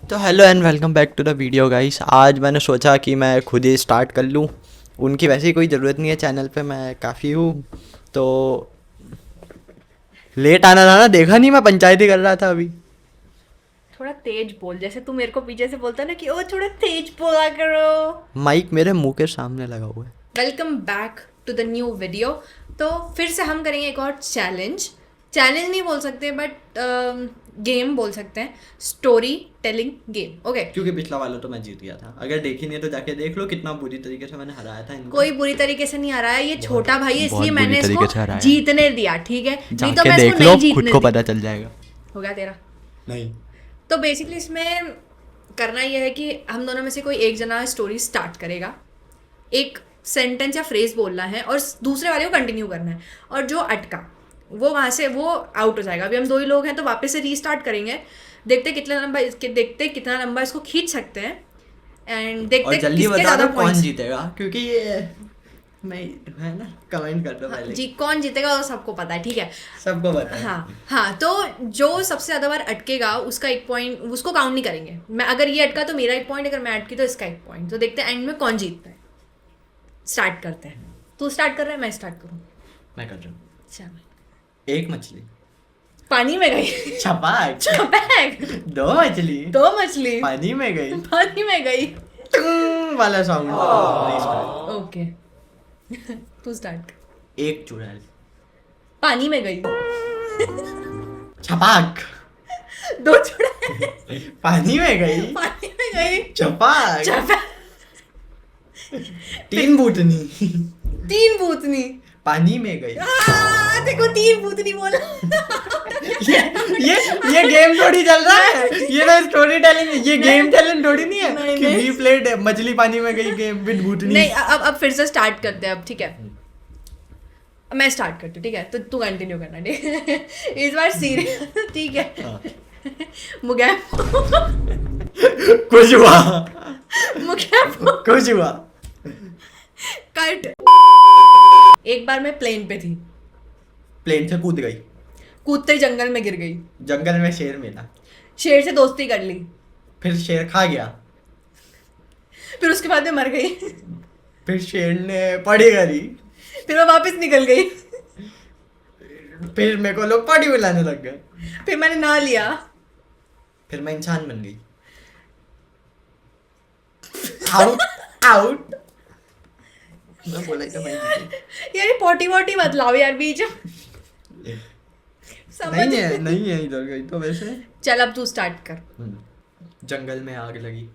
तो hello and welcome back to the video guys. आज मैंने सोचा कि मैं खुद ही स्टार्ट कर लूँ। उनकी वैसे ही कोई ज़रूरत नहीं है चैनल पे, मैं काफ़ी हूँ। तो लेट आना था ना, देखा नहीं मैं पंचायती कर रहा था अभी। थोड़ा तेज बोल, जैसे तू मेरे को पीछे से बोलता ना कि ओ थोड़ा तेज बोला करो। माइक मेरे मुंह के सामने लगा हुआ है। Welcome back to the new video. तो फिर से हम करेंगे एक और चैलेंज नहीं बोल सकते बट गेम बोल सकते हैं, स्टोरी टेलिंग गेम। ओके, क्योंकि पिछला वाला तो मैं जीत गया था। अगर देखी नहीं है तो जाके देख लो कितना बुरी तरीके से मैंने हराया था इनको। कोई बुरी तरीके से नहीं आ रहा है, ये छोटा भाई है इसलिए बहुत मैंने बुरी इसको तरीके से हराया। जीतने दिया, ठीक है? नहीं तो जाके मैं देख इसको लो, नहीं खुद जीतने को दी। पता चल जाएगा। हो गया तेरा? नहीं, तो बेसिकली इसमें करना यह है कि हम दोनों में से कोई एक जना स्टोरी स्टार्ट करेगा, एक सेंटेंस या फ्रेज बोलना है और दूसरे वाले को कंटिन्यू करना है, और जो अटका वो वहाँ से वो आउट हो जाएगा। अभी हम दो ही लोग हैं तो वापस से रीस्टार्ट करेंगे। देखते कितना लंबा इसको खींच सकते हैं एंड देखते और जल्दी किसके बता ज़्यादा दो कौन पॉइंट्स। जीतेगा, क्योंकि ये मैं है ना, कमेंट कर दो पहले। जी, कौन जीतेगा वो सबको पता है, ठीक है? सबको पता है। हाँ, तो जो सबसे ज़्यादा बार अटकेगा उसका एक पॉइंट, उसको काउंट नहीं करेंगे। मैं अगर ये अटका तो मेरा एक पॉइंट, अगर मैं अटकी तो इसका एक पॉइंट। तो देखते हैं एंड में कौन जीतता है। स्टार्ट करते हैं। तू स्टार्ट कर रहा है, मैं स्टार्ट करूँ? मैं कर रहा हूँ। चल। एक मछली, पानी में गई। छपाक, छपैक। दो मछली, दो मछली पानी में गई, पानी में गई। वाला सॉन्ग नहीं स्टार्ट। ओके, तू स्टार्ट। एक चुड़ैल, पानी में गई। छपाक, दो चुड़ैल पानी में गई, पानी में गई। छपाक, छपैक। तीन भूतनी, तीन भूतनी पानी में गई। देखो, तीन भूतनी बोला। ये गेम थोड़ी चल रहा है, ये ना स्टोरी टेलिंग, ये गेम टेलिंग थोड़ी नहीं है नहीं, कि नहीं। वी प्लेड मछली पानी में गई गेम विद भूतनी। नहीं, अब फिर से स्टार्ट करते हैं अब, ठीक है? मैं स्टार्ट करती हूँ, ठीक है? तो तू कंटिन्यू करना, ठीक है? इस बार सीरियस, ठीक है? हाँ। मुगैम कुछ हुआ, कुछ हुआ। कट। एक बार मैं प्लेन पे थी, प्लेन से कूद गई, कूदते ही जंगल में गिर गई, जंगल में शेर मिला, शेर से दोस्ती कर ली, फिर शेर खा गया, फिर उसके बाद में मर गई, फिर शेर ने पढ़ी करी, फिर मैं वापस निकल गई, फिर मेरे को लोग पार्टी बुलाने लग गए, फिर मैंने ना लिया, फिर मैं इंसान बन गई। Out, out. मैं बोला ही तो मैं जीती। यार पॉटी वॉटी मत लाओ यार बीच में। समझ नहीं है इधर गई तो वैसे। चल अब तू स्टार्ट कर। जंगल में आग लगी,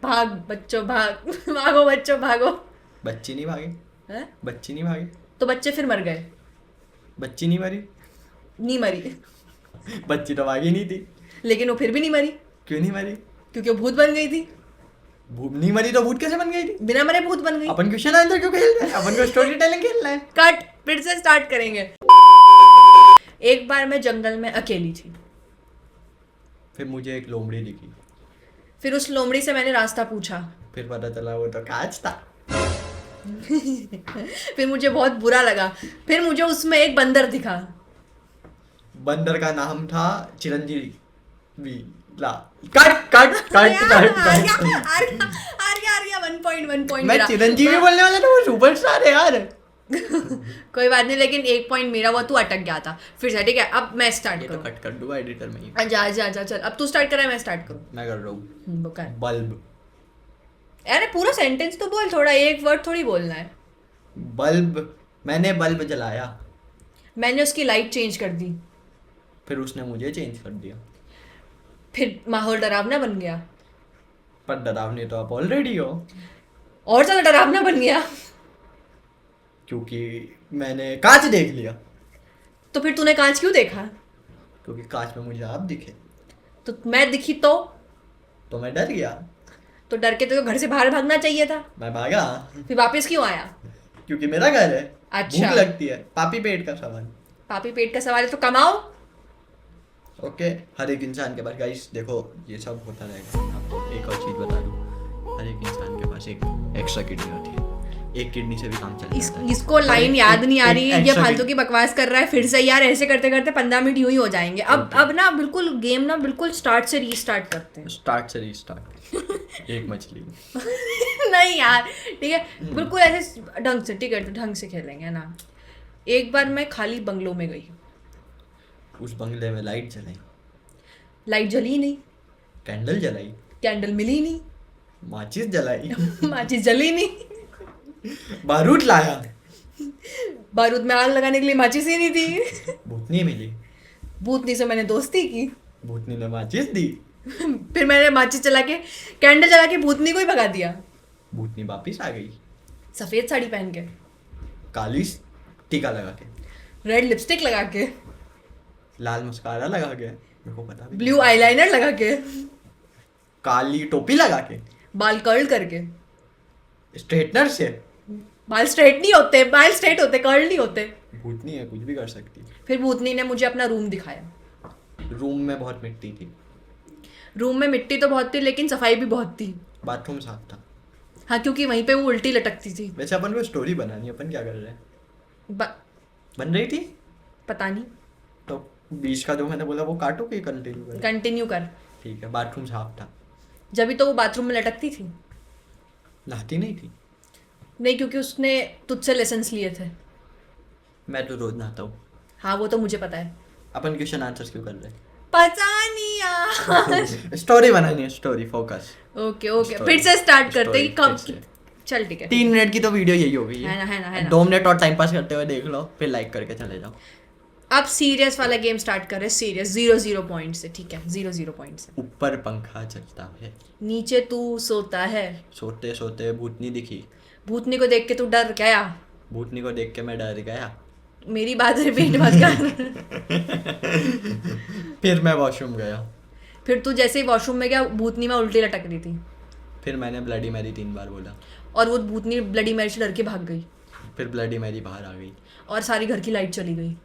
भाग बच्चों भाग, भागो बच्चों भागो। बच्ची नहीं भागे, हैं? बच्ची नहीं भागे, तो बच्चे फिर मर गए? बच्ची नहीं मरी, नहीं मरी, बच्ची तो भागी नहीं थी। लेकिन वो फिर भी नहीं मरी क्यों नहीं मरी? क्योंकि वो भूत बन गई थी। भूत नहीं मरी तो भूत कैसे बन गई थी? बिना मरे भूत बन गई। अपन क्वेश्चन आंसर क्यों खेल रहे हैं? अपन को स्टोरी टेलिंग खेलना है। कट, फिर से स्टार्ट करेंगे। एक बार मैं जंगल में अकेली थी, फिर मुझे एक लोमड़ी दिखी, फिर उस लोमड़ी से मैंने रास्ता पूछा, फिर पता चला वो तो कांच था। फिर मुझे बहुत बुरा लगा, फिर मुझे उसमें एक बंदर दिखा, बंदर का नाम था चिरंजीवी ला। Cut cut cut cut cut. आ गया 1 पॉइंट मैं चिरंजीवी बोलने वाला था, वो सुपरस्टार है यार। कोई बात नहीं, लेकिन 1 पॉइंट मेरा, वो तू अटक गया था। फिर से ठीक है, अब मैं स्टार्ट ये तो करूँ। कट कर दूंगा एडिटर में ही। जा जा जा चल, अब तू स्टार्ट कर रहा है, मैं स्टार्ट करूँ? मैं कर रहा हूँ। वो कर। बल्ब, अरे पूरा सेंटेंस तो बोल, थोड़ा एक वर्ड थोड़ी बोलना है। बल्ब, मैंने बल्ब जलाया, मैंने उसकी लाइट चेंज कर दी, फिर उसने मुझे चेंज कर दिया। फिर माहौल डरावना बन गया, पर डरावने तो आप ऑलरेडी हो, और ज़्यादा डरावना बन गया। क्योंकि मैंने कांच देख लिया। तो फिर तूने कांच क्यों देखा? क्योंकि कांच में मुझे आप दिखे, तो मैं दिखी तो मैं डर गया। तो डर के तो घर से बाहर भागना चाहिए था। मैं भागा, फिर वापस क्यों आया? क्योंकि मेरा घर है। अच्छा। भूख लगती है, पापी पेट का सवाल। पापी पेट का सवाल है तो कमाओ। ओके, हर एक इंसान के पास, गाइस देखो ये सब होता रहेगा। आपको एक और चीज़ बता दूँ, हर एक इंसान के पास एक एक्स्ट्रा किडनी होती है। एक किडनी से भी काम चल जाता है। इसको लाइन याद नहीं आ रही है, ये extra फालतू की बकवास कर रहा है फिर से यार। ऐसे करते करते 15 मिनट यूं ही हो जाएंगे। अब ना बिल्कुल गेम ना बिल्कुल स्टार्ट से रीस्टार्ट करते हैं। स्टार्ट से रीस्टार्ट। एक मछली। नहीं यार ठीक है, बिल्कुल ऐसे ढंग से, ठीक है ढंग से खेलेंगे ना। एक बार मैं खाली बंगलों में गई, उस बंगले में लाइट जलाई, लाइट जली नहीं, कैंडल जलाई, कैंडल मिली नहीं, माचिस जलाई, माचिस जली नहीं, बारूद लाया, बारूद में आग लगाने के लिए माचिस ही नहीं थी। भूतनी मिली, भूतनी से मैंने दोस्ती की, भूतनी ने माचिस दी, फिर मैंने माचिस चला के, कैंडल जला के भूतनी को ही भगा दिया। भूतनी वापिस आ गई, सफेद साड़ी पहन के, काली टीका लगा के, रेड लिपस्टिक लगा के, लाल मस्कारा लगा के, मेरे को पता भी, ब्लू आईलाइनर लगा के, काली टोपी लगा के, बाल कर्ल करके। स्ट्रेटनर से। बाल स्ट्रेट नहीं होते, बाल स्ट्रेट होते, कर्ल नहीं होते। भूतनी है, कुछ भी कर सकती। फिर भूतनी ने मुझे अपना रूम दिखाया। रूम में बहुत मिट्टी थी, रूम में मिट्टी तो बहुत थी लेकिन सफाई भी बहुत थी। बाथरूम साफ था। हाँ क्योंकि वहीं पे वो उल्टी लटकती थी। वैसे अपन को स्टोरी बनानी है, अपन क्या कर रहे हैं? बन रही थी पता नहीं, तो बीच का जो मैंने बोला वो काटो कि कंटिन्यू करें? कंटिन्यू कर। ठीक है, बाथरूम साफ था। जब भी तो वो बाथरूम में लटकती थी। नहाती नहीं थी। नहीं क्योंकि उसने तुझसे लेसन्स लिए थे। मैं तो रोज नहाता हूँ। हाँ वो तो मुझे पता है। अपन क्वेश्चन आंसर्स क्यों कर रहे पता नहीं यार। हैं? स्टोरी बनानी है, story focus. Okay okay, Story, फिर से स्टार्ट करते story, ही कब फिर से। चल ठीक है। 3 मिनट की तो वीडियो यही हो गई है ना, है ना, है ना। 2 मिनट और टाइम पास करते हुए देख लो, फिर लाइक करके चले जाओ। अब सीरियस वाला गेम स्टार्ट कर रहे हैं, सीरियस 0-0 पॉइंट से, ठीक है 0-0 पॉइंट से। ऊपर पंखा चलता है, नीचे तू सोता है, सोते सोते भूतनी दिखी, भूतनी को देख के तू डर गया। भूतनी को देख के मैं डर गया। मेरी बात रिपीट मत कर। फिर मैं वॉशरूम गया, फिर तू जैसे ही वॉशरूम में गया, भूतनी में उल्टी लटक रही थी फिर मैंने ब्लडी मैरी 3 बार बोला, और वो भूतनी ब्लडी मैरी से डर के भाग गई फिर ब्लडी मैरी बाहर आ गई और सारी घर की लाइट चली गई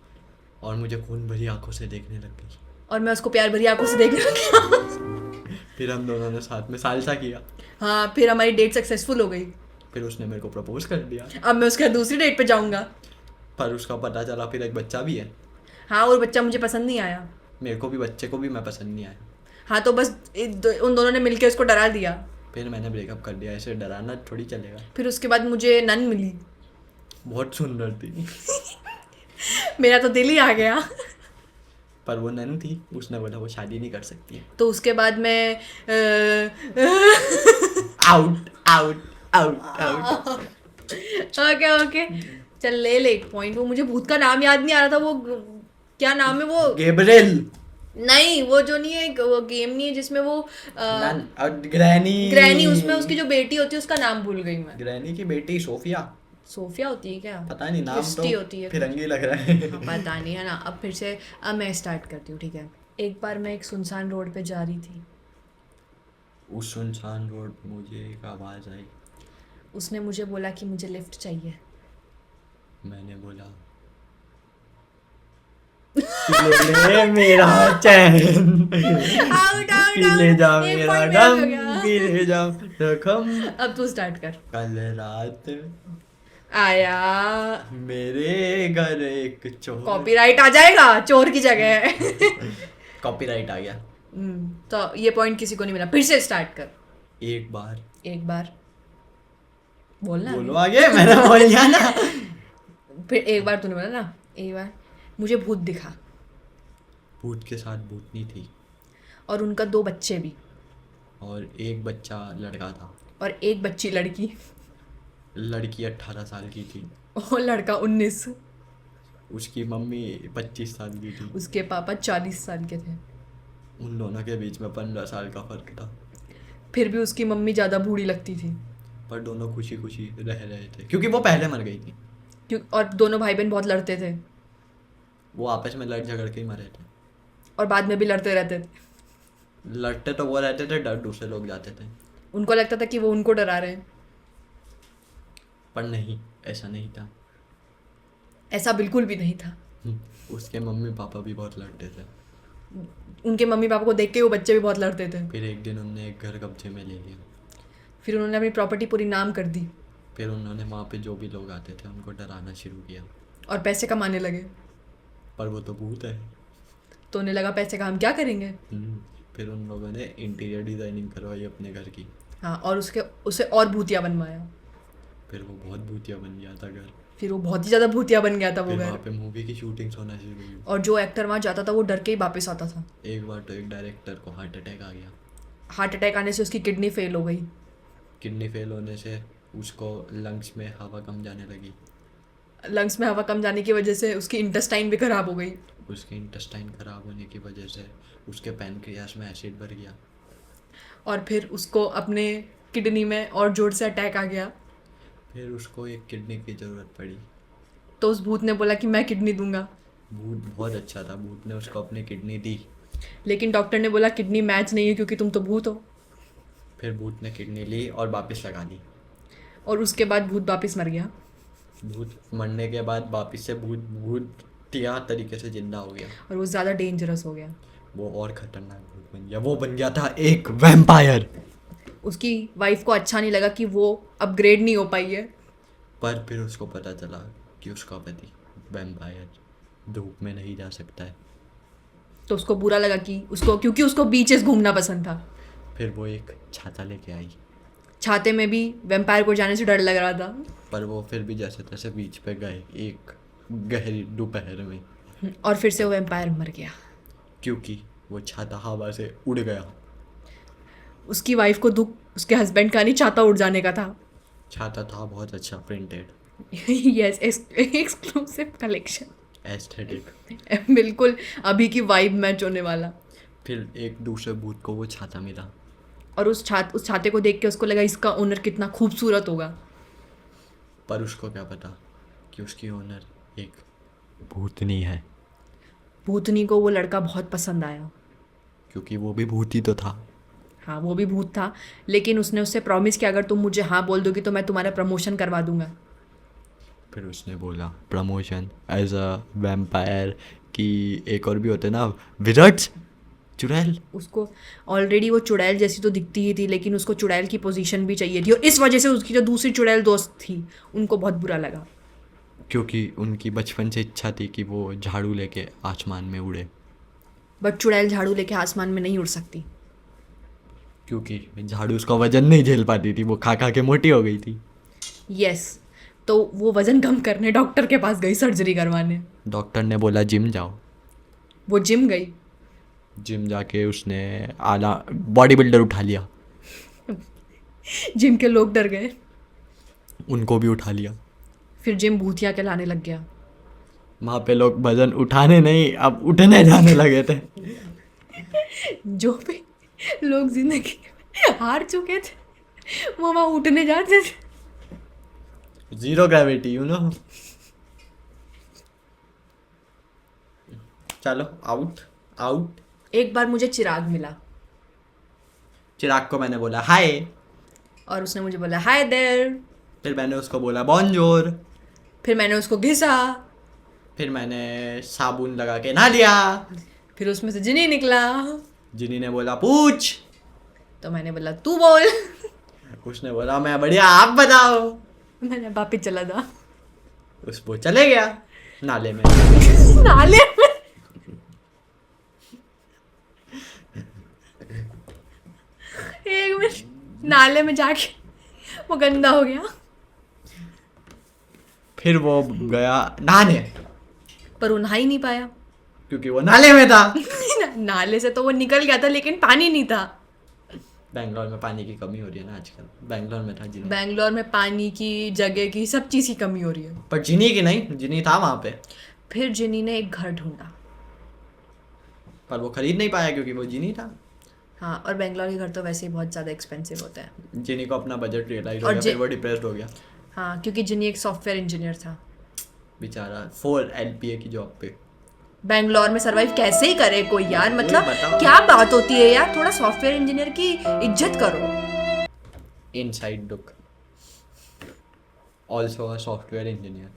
और मुझे खून भरी आंखों से देखने लग गई। और मैं उसको प्यार भरी आंखों से देखने लगी। फिर हम दोनों ने साथ में सालसा किया, हाँ फिर हमारी डेट सक्सेसफुल हो गई। फिर उसने मेरे को प्रपोज कर दिया, अब मैं उसके साथ दूसरी डेट पे जाऊंगा। पर उसका पता चला फिर एक बच्चा भी है। हाँ और बच्चा मुझे पसंद नहीं आया। मेरे को भी, बच्चे को भी मैं पसंद नहीं आया। हाँ तो बस उन दोनों ने मिलके उसको डरा दिया। फिर मैंने ब्रेकअप कर दिया, ऐसे डराना थोड़ी चलेगा। फिर उसके बाद मुझे नन मिली, बहुत सुंदर थी मेरा तो दिल ही आ गया। पर वो नन थी, उसने बोला वो शादी नहीं कर सकती है। तो उसके बाद मैं out out out out. Okay okay चल ले एक पॉइंट। वो मुझे भूत का नाम याद नहीं आ रहा था, वो क्या नाम है वो? गैब्रिएल। नहीं वो जो नहीं है, वो गेम नहीं है जिसमें वो नन और ग्रैनी। ग्रैनी, उसमें उसकी जो बेटी होती है उसका नाम भूल गई मैं। ग्रैनी की बेटी सोफिया, सोफिया होती है क्या? पता नहीं नाम क्रिस्टी तो होती है फिरंगी लग रहा है। हाँ, पता नहीं है ना। अब फिर से अब मैं स्टार्ट करती हूँ, ठीक है। एक बार मैं एक सुनसान रोड पे जा रही थी। उस सुनसान रोड पे मुझे एक आवाज आई। उसने मुझे बोला कि मुझे लिफ्ट चाहिए। मैंने बोला ले मेरा चैन, आउट ले जा एक मेरा point मेरा हो गम, गया। ले जा रकम। अब तू स्टार्ट कर। कल रात आया। मेरे घर एक चोर। कॉपीराइट आ जाएगा चोर की जगह। कॉपीराइट आ गया। तो ये पॉइंट किसी को नहीं मिला। फिर से स्टार्ट कर। एक बार बोलना बोलो आगे, मैंने बोल दिया ना। फिर एक बार तूने बोला ना, एक बार मुझे भूत दिखा भूत के साथ भूतनी थी और उनका 2 बच्चे भी, और एक बच्चा लड़का था और एक बच्ची लड़की, लड़की 18 साल की थी और लड़का 19। उसकी मम्मी 25 साल की थी, उसके पापा 40 साल के थे। उन दोनों के बीच में 15 साल का फर्क था। फिर भी उसकी मम्मी ज़्यादा बूढ़ी लगती थी, पर दोनों खुशी खुशी रह रहे थे क्योंकि वो पहले मर गई थी। क्यों? और दोनों भाई बहन बहुत लड़ते थे वो आपस में लड़ झगड़ के ही मरे थे। और बाद में भी लड़ते रहते थे। लड़ते तो वो रहते थे, डर दूसरे लोग जाते थे। उनको लगता था कि वो उनको डरा रहे हैं, पर नहीं, ऐसा नहीं था। ऐसा बिल्कुल भी नहीं था। उसके मम्मी पापा भी बहुत लड़ते थे। उनके मम्मी पापा को देख के वो बच्चे भी बहुत लड़ते थे। फिर एक दिन उनने एक घर कब्जे में ले लिया। फिर उन्होंने अपनी प्रॉपर्टी पूरी नाम कर दी। फिर उन्होंने वहाँ पे जो भी लोग आते थे उनको डराना शुरू किया। और पैसे कमाने लगे। पर वो तो भूत है। तो उन्हें लगा पैसे का हम क्या करेंगे। फिर उन लोगों ने इंटीरियर डिजाइनिंग करवाई अपने घर की। हाँ, और उसे और भूतिया बनवाया। फिर वो बहुत भूतिया बन गया था घर। फिर वो बहुत ही ज़्यादा भूतिया बन गया था वो फिर घर। वहाँ पे मूवी की शूटिंग होना शुरू हुई। और जो एक्टर वहाँ जाता था वो डर के ही वापस आता था। एक बार तो एक डायरेक्टर को हार्ट अटैक आ गया। हार्ट अटैक आने से उसकी किडनी फेल हो गई। किडनी फेल होने से उसको लंग्स में हवा कम जाने लगी। लंग्स में हवा कम जाने की वजह से उसकी इंटेस्टाइन भी खराब हो गई। उसके इंटेस्टाइन खराब होने की वजह से उसके पैनक्रियास में एसिड भर गया। और फिर उसको अपने किडनी में और जोर से अटैक आ गया। फिर उसको एक किडनी की ज़रूरत पड़ी। तो उस भूत ने बोला कि मैं किडनी दूंगा। भूत बहुत अच्छा था, भूत ने उसको अपनी किडनी दी। लेकिन डॉक्टर ने बोला किडनी मैच नहीं है क्योंकि तुम तो भूत हो। फिर भूत ने किडनी ली और वापस लगा दी। और उसके बाद भूत वापस मर गया। भूत मरने के बाद वापस से भूतिया तरीके से जिंदा हो गया। और वो ज़्यादा डेंजरस हो गया। वो और खतरनाक भूत बन गया। वो बन गया था एक वैम्पायर। उसकी वाइफ को अच्छा नहीं लगा कि वो अपग्रेड नहीं हो पाई है। पर फिर उसको पता चला कि उसका पति वैम्पायर धूप में नहीं जा सकता है। तो उसको बुरा लगा कि क्योंकि उसको बीचेस घूमना पसंद था। फिर वो एक छाता लेके आई। छाते में भी वैम्पायर को जाने से डर लग रहा था। पर वो फिर भी जैसे तैसे बीच पे गए एक गहरी दोपहर में। और फिर से वो वैम्पायर मर गया। क्योंकि वो छाता हवा से उड़ गया। उसकी वाइफ को दुख उसके हस्बैंड का नहीं, छाता उड़ जाने का था। छाता था बहुत अच्छा printed. Yes, exclusive collection. Aesthetic. बिल्कुल अभी की वाइब मैच होने वाला। फिर एक दूसरे भूत को वो छाता मिला। और उस छाते को देख के उसको लगा इसका ओनर कितना खूबसूरत होगा। पर उसको क्या पता कि उसकी ओनर एक भूतनी है। भूतनी को वो लड़का बहुत पसंद आया। क्योंकि वो भी भूत ही तो था। हाँ, वो भी भूत था। लेकिन उसने उससे प्रॉमिस किया अगर तुम मुझे हाँ बोल दोगी तो मैं तुम्हारा प्रमोशन करवा दूंगा। फिर उसने बोला प्रमोशन एज अ वैम्पायर कि एक और भी होते ना विजर्ड्स, चुड़ैल। उसको ऑलरेडी वो चुड़ैल जैसी तो दिखती ही थी, लेकिन उसको चुड़ैल की पोजीशन भी चाहिए थी। और इस वजह से उसकी जो दूसरी चुड़ैल दोस्त थी उनको बहुत बुरा लगा। क्योंकि उनकी बचपन से इच्छा थी कि वो झाड़ू लेके आसमान में उड़े। बट चुड़ैल झाड़ू लेके आसमान में नहीं उड़ सकती। क्योंकि झाड़ू उसका वजन नहीं झेल पाती थी, वो खा खा के मोटी हो गई थी। यस, तो वो वजन कम करने डॉक्टर के पास गई सर्जरी करवाने। डॉक्टर ने बोला जिम जाओ। वो जिम गई। जिम जाके उसने आला बॉडी बिल्डर उठा लिया। जिम के लोग डर गए। उनको भी उठा लिया। फिर जिम भूतिया के लाने लग गया। वहाँ पे लोग वजन उठाने नहीं अब उठने जाने लगे थे। जो भी लोग जिंदगी में हार चुके थे वो वहाँ उठने जाते थे। Zero gravity you know. चलो आउट आउट। एक बार मुझे चिराग मिला चिराग को मैंने बोला हाय। और उसने मुझे बोला हाय देयर। फिर मैंने उसको बोला बॉनजोर। फिर मैंने उसको घिसा। फिर मैंने साबुन लगा के नहा लिया। फिर उसमें से जिनी निकला। जिनी ने बोला पूछ। तो मैंने बोला तू बोल। उसने बोला मैं बढ़िया आप बताओ। मैंने वापिस चला था वो चले गया नाले में। नाले में। एक मिनट, नाले में जाके वो गंदा हो गया। फिर वो गया नहाने। पर वो नहा ही नहीं पाया। क्योंकि वो नाले में था। नाले से तो वो निकल गया था लेकिन पानी नहीं था। बैंगलोर में पानी की कमी हो रही है ना आजकल। बैंगलोर में था जिनी। बैंगलोर में पानी की, जगह की, सब चीज़ की कमी हो रही है। पर जिनी की नहीं, जिनी था वहाँ पे। फिर जिनी ने एक घर ढूंढा। पर वो खरीद नहीं पाया क्योंकि वो जिनी था। हाँ, और बैंगलोर के घर तो वैसे ही बहुत ज़्यादा एक्सपेंसिव होते हैं। जिनी को अपना बजट रियलाइज हो और गया। फिर वो डिप्रेस्ड हो गया हाँ, क्योंकि जिनी एक सॉफ्टवेयर इंजीनियर था। बेचारा 4 LPA की जॉब पे। बैंगलोर में सरवाइव कैसे ही करे कोई यार, मतलब बताओ। क्या बात होती है यार, थोड़ा सॉफ्टवेयर इंजीनियर की इज्जत करो। Inside look also a software engineer.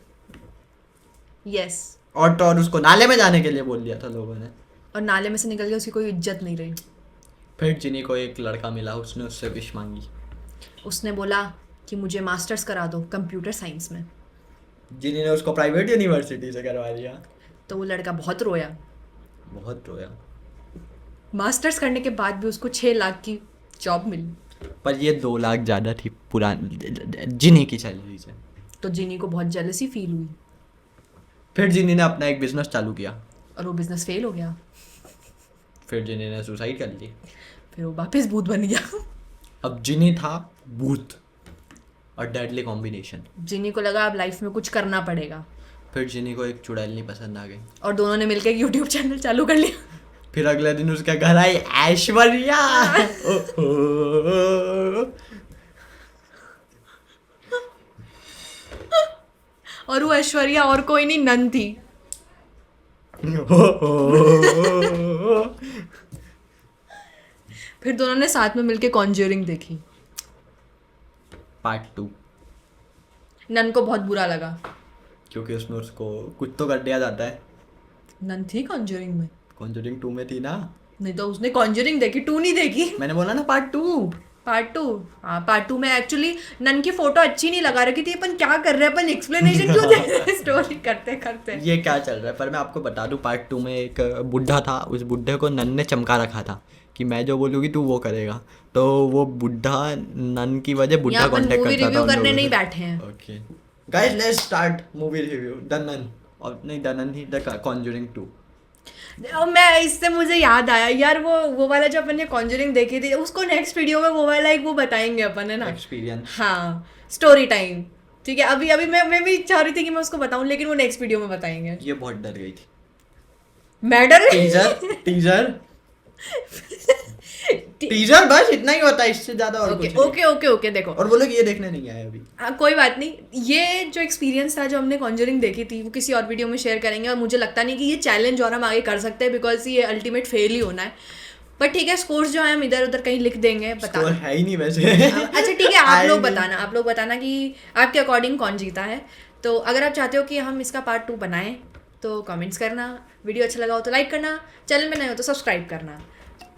Yes. और तो और उसको नाले में जाने के लिए बोल दिया था लोगों ने। और नाले में से निकल के उसकी कोई इज्जत नहीं रही। फिर जिनी को एक लड़का मिला, उसने उससे विश मांगी। उसने बोला कि मुझे मास्टर्स करा दो कंप्यूटर साइंस में। जिन्होंने उसको प्राइवेट यूनिवर्सिटी से करवा दिया। तो वो लड़का बहुत रोया। बहुत रोया। मास्टर्स करने के बाद भी उसको 6 लाख की जॉब मिली। पर ये 2 लाख ज़्यादा थी पुरानी जिनी की सैलरी से। तो जिनी को बहुत जेलसी फील हुई फिर जिनी ने अपना एक बिजनेस चालू किया। और वो बिजनेस फेल हो गया। फिर जिनी ने सुसाइड कर ली। फिर वो वापस भूत बन गया। अब जिनी था भूत और डेडली कॉम्बिनेशन। जिनी को लगा अब लाइफ में कुछ करना पड़ेगा। फिर जिनी को एक चुड़ैल नहीं पसंद आ गई और दोनों ने मिलकर एक यूट्यूब चैनल चालू कर लिया। फिर अगले दिन उसके घर आई ऐश्वर्या। और वो ऐश्वर्या और कोई नहीं नन थी। फिर दोनों ने साथ में मिलके कॉन्ज्यूरिंग देखी। पार्ट 2। नन को बहुत बुरा लगा। क्योंकि उसमें उसको कुछ तो कर दिया जाता है। नन थी कॉन्ज्यूरिंग में? कॉन्जरिंग 2 में थी ना। नहीं तो उसने कॉन्ज्यूरिंग देखी, 2 नहीं देखी। मैंने बोला ना पार्ट 2। पार्ट 2। हाँ पार्ट 2 में एक्चुअली नन की फोटो अच्छी नहीं लगा रखी थी। अपन क्या कर रहे हैं, अपन एक्सप्लेनेशन क्यों दे रहे हैं स्टोरी करते करते। ये क्या चल रहा है। पर मैं आपको बता दूं पार्ट 2 में एक बुढ़ा था। उस बुढ़े को नन ने चमका रखा था कि मैं जो बोलूँगी तू वो करेगा। तो वो बुढ़ा नन की वजह बुढ़ा यहाँ अपन कांटेक्ट मूवी करता था रिव्यू उन करने लोगों नहीं से। बैठे हैं। Okay guys let's start movie review the nun. और नहीं द नन ही द कॉन्जरिंग 2। और मैं इससे मुझे याद आया यार, वो वाला जो अपन ने कॉन्जरिंग देखी थी उसको नेक्स्ट वीडियो में वो वाला एक वो बताएंगे अपन, है ना। एक्सपीरियंस। हाँ स्टोरी टाइम। ठीक है, अभी अभी मैं भी चाह रही थी कि मैं उसको बताऊं, लेकिन वो नेक्स्ट वीडियो में बताएंगे। ये बहुत डर गई थी। मैं डर गई। टीजर टीजर बस इतना ही होता है, इससे ज्यादा और कुछ नहीं। ओके देखो। और बोलो कि ये देखने नहीं आए अभी। हाँ कोई बात नहीं। ये जो एक्सपीरियंस था जो हमने कॉन्जरिंग देखी थी वो किसी और वीडियो में शेयर करेंगे। और मुझे लगता नहीं कि ये चैलेंज और हम आगे कर सकते हैं, बिकॉज ये अल्टीमेट फेल ही होना है। बट ठीक है, स्कोर्स जो है हम इधर उधर कहीं लिख देंगे, बता। स्कोर है ही नहीं वैसे। अच्छा ठीक है, आप लोग बताना कि आपके अकॉर्डिंग कौन जीता है। तो अगर आप चाहते हो कि हम इसका पार्ट 2 बनाएं तो कमेंट्स करना। वीडियो अच्छा लगा हो तो लाइक करना, चैनल में नए हो तो सब्सक्राइब करना।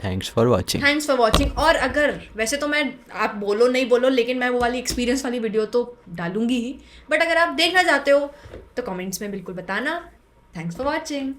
Thanks for watching. और अगर वैसे तो मैं, आप बोलो नहीं बोलो, लेकिन मैं वो वाली एक्सपीरियंस वाली वीडियो तो डालूंगी ही। बट अगर आप देखना चाहते हो तो कमेंट्स में बिल्कुल बताना। Thanks for watching.